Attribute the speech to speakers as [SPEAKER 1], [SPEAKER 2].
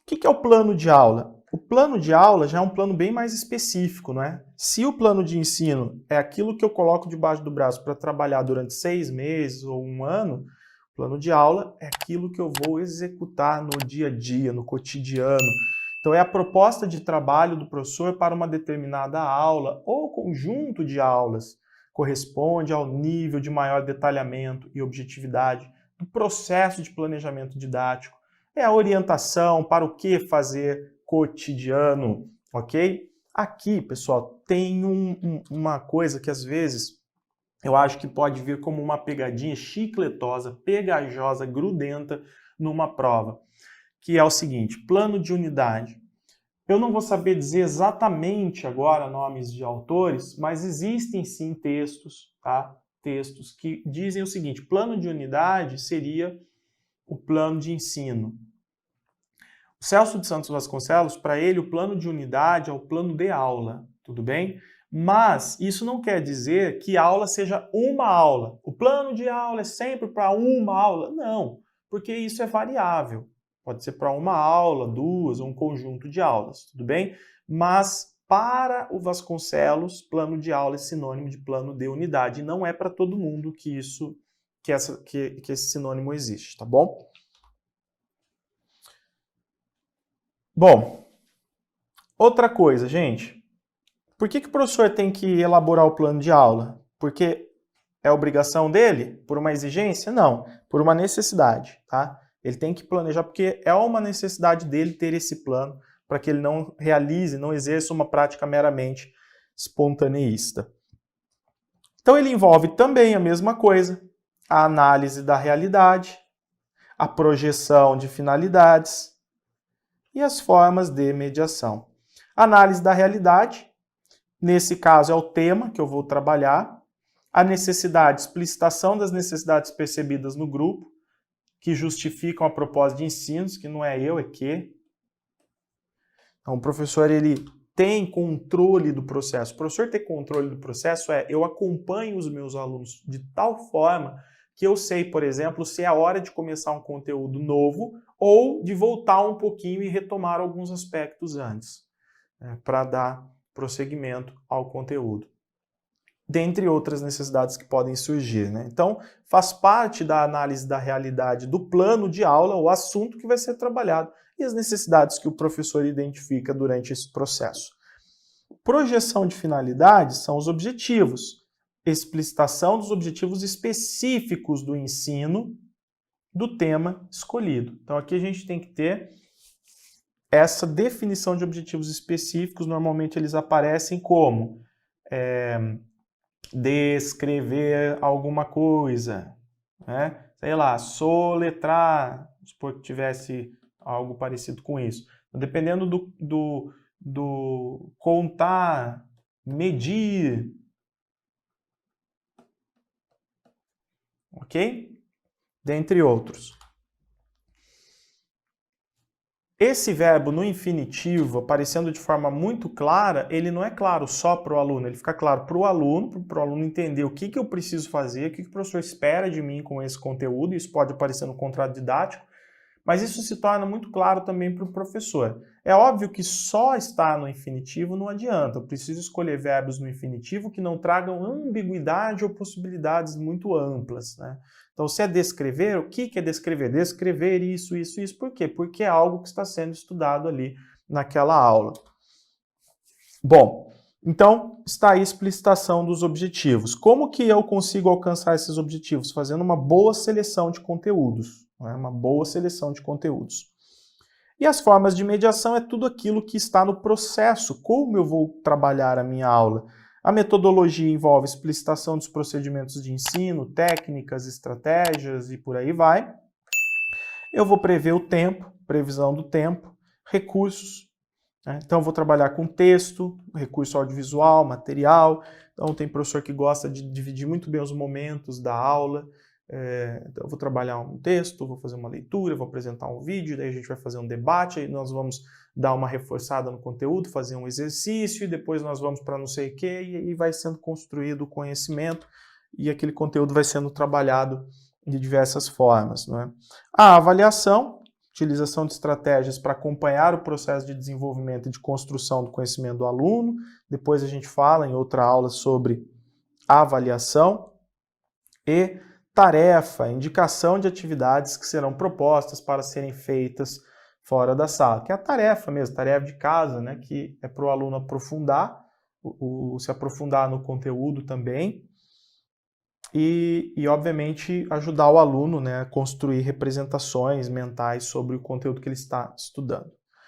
[SPEAKER 1] que é o plano de aula? O plano de aula já é um plano bem mais específico, não é? Se o plano de ensino é aquilo que eu coloco debaixo do braço para trabalhar durante 6 meses ou 1 ano, o plano de aula é aquilo que eu vou executar no dia a dia, no cotidiano. Então é a proposta de trabalho do professor para uma determinada aula ou conjunto de aulas. Corresponde ao nível de maior detalhamento e objetividade do processo de planejamento didático. É a orientação para o que fazer cotidiano, ok? Aqui, pessoal, tem uma coisa que às vezes eu acho que pode vir como uma pegadinha chicletosa, pegajosa, grudenta numa prova, que é o seguinte: plano de unidade. Eu não vou saber dizer exatamente agora nomes de autores, mas existem sim textos, tá? Textos que dizem o seguinte: plano de unidade seria o plano de ensino. O Celso de Santos Vasconcelos, para ele, o plano de unidade é o plano de aula, tudo bem? Mas isso não quer dizer que a aula seja uma aula. O plano de aula é sempre para uma aula? Não, porque isso é variável. Pode ser para uma aula, duas, ou um conjunto de aulas, tudo bem? Mas para o Vasconcelos, plano de aula é sinônimo de plano de unidade. Não é para todo mundo que esse sinônimo existe, tá bom? Bom, outra coisa, gente. Por que o professor tem que elaborar o plano de aula? Porque é obrigação dele? Por uma exigência? Não, por uma necessidade, tá? Ele tem que planejar porque é uma necessidade dele ter esse plano para que ele não realize, não exerça uma prática meramente espontaneísta. Então ele envolve também a mesma coisa, a análise da realidade, a projeção de finalidades e as formas de mediação. Análise da realidade, nesse caso é o tema que eu vou trabalhar, a necessidade, explicitação das necessidades percebidas no grupo, que justificam a proposta de ensinos, que não é eu, é que. Então, o professor ele tem controle do processo. O professor ter controle do processo é eu acompanho os meus alunos de tal forma que eu sei, por exemplo, se é a hora de começar um conteúdo novo ou de voltar um pouquinho e retomar alguns aspectos antes, para dar prosseguimento ao conteúdo. Dentre outras necessidades que podem surgir, né? Então, faz parte da análise da realidade do plano de aula, o assunto que vai ser trabalhado e as necessidades que o professor identifica durante esse processo. Projeção de finalidades são os objetivos, explicitação dos objetivos específicos do ensino do tema escolhido. Então, aqui a gente tem que ter essa definição de objetivos específicos. Normalmente eles aparecem como descrever alguma coisa, né? Sei lá, soletrar, supor que tivesse algo parecido com isso. Dependendo do contar, medir, ok? Dentre outros. Esse verbo no infinitivo, aparecendo de forma muito clara, ele não é claro só para o aluno, ele fica claro para o aluno entender o que eu preciso fazer, o que o professor espera de mim com esse conteúdo, isso pode aparecer no contrato didático, mas isso se torna muito claro também para o professor. É óbvio que só estar no infinitivo não adianta, eu preciso escolher verbos no infinitivo que não tragam ambiguidade ou possibilidades muito amplas, né? Então, se é descrever, o que é descrever? Descrever isso. Por quê? Porque é algo que está sendo estudado ali naquela aula. Bom, então está aí a explicitação dos objetivos. Como que eu consigo alcançar esses objetivos? Fazendo uma boa seleção de conteúdos. Uma boa seleção de conteúdos. E as formas de mediação é tudo aquilo que está no processo, como eu vou trabalhar a minha aula. A metodologia envolve explicitação dos procedimentos de ensino, técnicas, estratégias e por aí vai. Eu vou prever o tempo, previsão do tempo, recursos. Né? Então, eu vou trabalhar com texto, recurso audiovisual, material. Então, tem professor que gosta de dividir muito bem os momentos da aula. Então eu vou trabalhar um texto, vou fazer uma leitura, vou apresentar um vídeo, daí a gente vai fazer um debate, aí nós vamos dar uma reforçada no conteúdo, fazer um exercício, e depois nós vamos para não sei o que, e aí vai sendo construído o conhecimento, e aquele conteúdo vai sendo trabalhado de diversas formas. Não é? A avaliação utilização de estratégias para acompanhar o processo de desenvolvimento e de construção do conhecimento do aluno. Depois a gente fala em outra aula sobre avaliação e tarefa, indicação de atividades que serão propostas para serem feitas fora da sala, que é a tarefa mesmo, tarefa de casa, né, que é para o aluno aprofundar, se aprofundar no conteúdo também, e obviamente ajudar o aluno, né, a construir representações mentais sobre o conteúdo que ele está estudando.